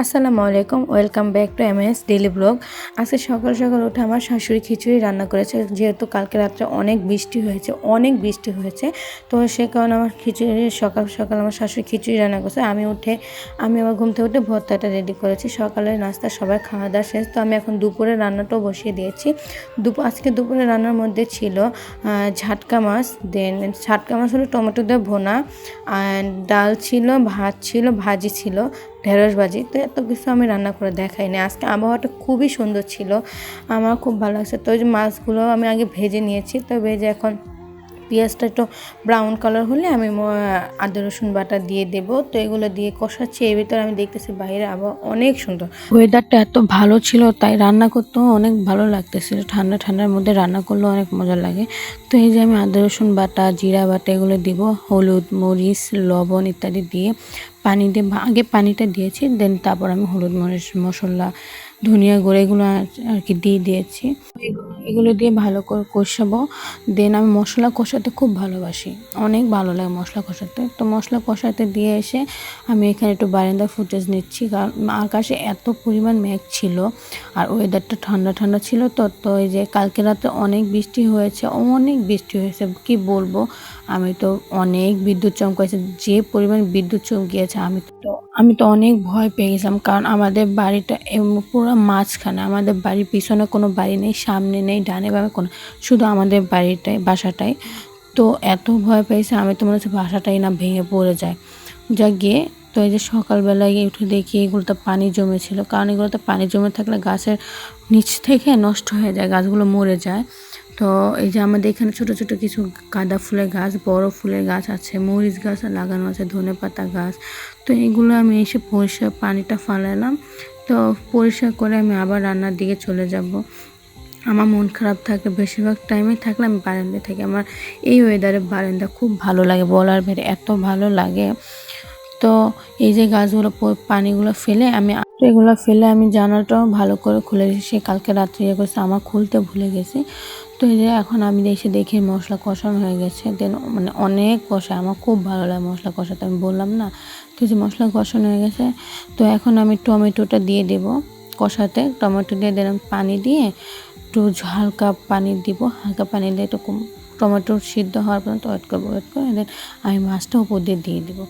আসসালামু আলাইকুম, welcome back to MS daily blog. আজকে সকাল সকাল উঠে আমার শাশুড়ি খিচুড়ি রান্না করেছে, যেহেতু কালকে রাত্রে অনেক বৃষ্টি হয়েছে। তো সে কারণে আমার সকাল সকাল আমার শাশুড়ি খিচুড়ি রান্না করেছে। আমি আমার ঘুম থেকে উঠে ভর্তাটা রেডি করেছি। সকালের নাস্তা সবাই খাওয়া দাওয়া শেষ। তো আমি এখন দুপুরে রান্নাটাও বসিয়ে দিয়েছি। আজকে দুপুরে রান্নার মধ্যে ছিল ঝাটকা মাছ, ঝাটকা মাছ হলো টমেটো দিয়ে ভোনা, আর ডাল ছিল, ভাত ছিল, ভাজি ছিল, ঢেঁড়স ভাজি। তো এত কিছু আমি রান্না করে দেখাইনি। আজকে আবহাওয়াটা খুবই সুন্দর ছিল, আমার খুব ভালো লাগছে। তো ওই যে মাছগুলো আমি আগে ভেজে নিয়েছি। তো ভেজে এখন পেঁয়াজটা একটু ব্রাউন কালার হলে আমি আদা রসুন বাটা দিয়ে দেবো। তো এগুলো দিয়ে কষাচ্ছি। এর ভিতরে আমি দেখতেছি বাইরে আবহাওয়া অনেক সুন্দর, ওয়েদারটা এত ভালো ছিল, তাই রান্না করতেও অনেক ভালো লাগতেছিল। ঠান্ডার মধ্যে রান্না করলেও অনেক মজা লাগে। তো এই যে আমি আদা রসুন বাটা, জিরা বাটা এগুলো দিব, হলুদ, মরিচ, লবণ ইত্যাদি দিয়ে পানি দিয়ে আগে পানিটা দিয়েছি, দেন তারপর আমি হলুদ, মরিচ, মশলা, ধনিয়া গুঁড়ো এগুলো আর কি দিয়ে দিয়েছি। এগুলো দিয়ে ভালো করে কষাবো। দেন আমি মশলা কষাতে খুব ভালোবাসি, অনেক ভালো লাগে মশলা কষাতে। তো মশলা কষাতে দিয়ে এসে আমি এখানে একটু বারান্দা ফুটেজ নিচ্ছি, কারণ আকাশে এত পরিমাণ মেঘ ছিল আর ওয়েদারটা ঠান্ডা ছিল। তো এই যে কালকে রাতে অনেক বৃষ্টি হয়েছে কি বলবো। আমি তো অনেক বিদ্যুৎ চমকাইছে, যে পরিমাণ বিদ্যুৎ চমকিয়েছে আমি তো অনেক ভয় পেয়ে গেছিলাম, কারণ আমাদের বাড়িটা পুরো মাঝখানে। আমাদের বাড়ির পিছনে কোনো বাড়ি নেই, সামনে নেই, ডানে বামে কোনো, শুধু আমাদের বাসাটাই। তো এত ভয় পেয়েছে, আমি তো মনে হচ্ছে বাসাটাই না ভেঙে পড়ে যায় গিয়ে। তো এই যে সকালবেলায় উঠে দেখি এগুলোতে পানি জমেছিল, কারণ এগুলোতে পানি জমে থাকলে গাছের নিচ থেকে নষ্ট হয়ে যায়, গাছগুলো মরে যায়। তো এই যে আমাদের এখানে ছোট ছোট কিছু গাঁদা ফুলের গাছ, বড় ফুলের গাছ আছে, মরিচ গাছ লাগানো আছে, ধনেপাতা গাছ। তো এগুলো আমি এসে পরিষ্কার পানিটা ফালালাম। তো পরিষ্কার করে আমি আবার রান্নার দিকে চলে যাব। আমার মন খারাপ থাকে, বেশিরভাগ টাইমে থাকলে আমি বারান্দায় থাকি। আমার এই ওয়েদারে বারান্দা খুব ভালো লাগে, বলার বাইরে এত ভালো লাগে। তো এই যে গাছগুলো পানিগুলো ফেলে আমি জানালাটাও ভালো করে খুলে দিয়েছি। সে কালকে রাত্রে করছে, আমার খুলতে ভুলে গেছি। তো এই যে এখন আমি দেখি মশলা কষানো হয়ে গেছে। দেন মানে অনেক কষায়, আমার খুব ভালো লাগে মশলা কষাতে, আমি বললাম না। তো যে মশলা কষানো হয়ে গেছে, তো এখন আমি টমেটোটা দিয়ে দেবো কষাতে। টমেটো দিয়ে দিলাম, পানি দিয়ে একটু হালকা পানি দিব, হালকা পানি দিয়ে একটু টমেটো সিদ্ধ হওয়ার পর্যন্ত ওয়েট করে দেন আমি মাছটা উপর দিয়ে দেবো।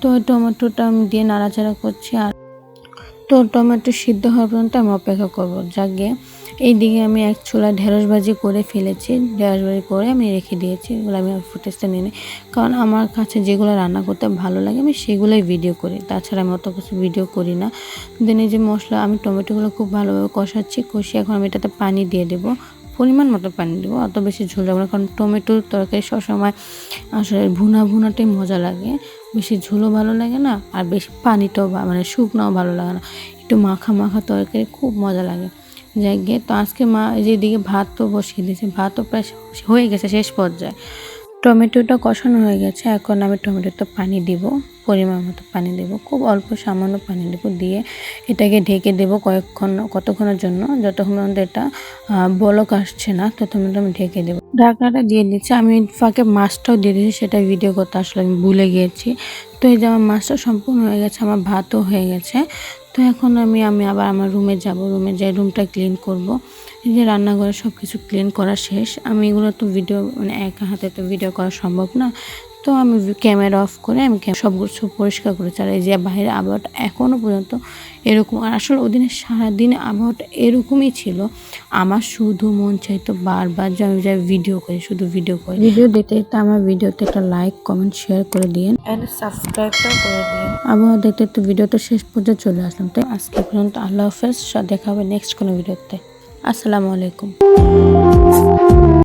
তো টমেটোটা আমি দিয়ে নাড়াচাড়া করছি। আর তো টমেটো সিদ্ধ হওয়ার পর্যন্ত আমি অপেক্ষা করবো। যাকে এইদিকে আমি এক চুলায় ঢেঁড়স ভাজি করে ফেলেছি, ঢেঁড়স ভাজি করে আমি রেখে দিয়েছি। এগুলো আমি ফুটেজটা নিয়ে নিই, কারণ আমার কাছে যেগুলো রান্না করতে ভালো লাগে আমি সেগুলোই ভিডিও করি, তাছাড়া আমি অত কিছু ভিডিও করি না। দেন এই যে মশলা, আমি টমেটোগুলো খুব ভালোভাবে কষিয়ে এখন আমি এটাতে পানি দিয়ে দেবো, পরিমাণ মতো পানি দেবো, অত বেশি ঝোল দেবো না, কারণ টমেটোর তরকারি সবসময় আসলে ভুনাটাই মজা লাগে, বেশি ঝোলও ভালো লাগে না, আর বেশি পানিটাও মানে শুকনাও ভালো লাগে না। একটু মাখা তরকারি খুব মজা লাগে। যাই গিয়ে তো আজকে মা যেদিকে ভাত তো বসিয়ে দিয়েছে, ভাতও প্রায় হয়ে গেছে, শেষ পর্যায়ে টমেটোটা কষানো হয়ে গেছে। এখন আমি টমেটোতে পানি দিব, পরিমাণ মতো পানি দেব, খুব অল্প সামান্য পানি দেবো, দিয়ে এটাকে ঢেকে দেবো কতক্ষণের জন্য, যতক্ষণ পর্যন্ত এটা বলক আসছে না ততক্ষণ আমি ঢেকে দেবো। ঢাকনাটা দিয়ে দিচ্ছি। আমি ফাঁকে মাছটাও দিয়ে দিয়েছি, সেটা ভিডিও করতে আসলে আমি ভুলে গিয়েছি। তো এই যে আমার মাছটা সম্পূর্ণ হয়ে গেছে, আমার ভাতও হয়ে গেছে। তো এখন আমি আবার আমার রুমে যাব, রুমে যাই রুমটা ক্লিন করব। এই যে রান্নাঘরে সব কিছু ক্লিন করা শেষ। আমি এগুলো তো ভিডিও মানে একা হাতে তো ভিডিও করা সম্ভব না, তো আমি ক্যামেরা অফ করে আমি সব কিছু পরিষ্কার করে চালাই। যে বাইরে আবহাওয়াটা এখনও পর্যন্ত এরকম, আর আসলে ওদিনে সারাদিন আবহাওয়াটা এরকমই ছিল। আমার শুধু মন চাইতো বারবার যে আমি যাই ভিডিও করি, শুধু ভিডিও দেখতে আমার ভিডিওতে একটা লাইক, কমেন্ট, শেয়ার করে দিন, এন্ড সাবস্ক্রাইবটাও করে দিন। আবহাওয়া দেখতে ভিডিওটা শেষ পর্যন্ত চলে আসলাম। তাই আজকে পর্যন্ত আল্লাহ হাফেজ, দেখা হবে নেক্সট কোনো ভিডিওতে। আসসালামু আলাইকুম।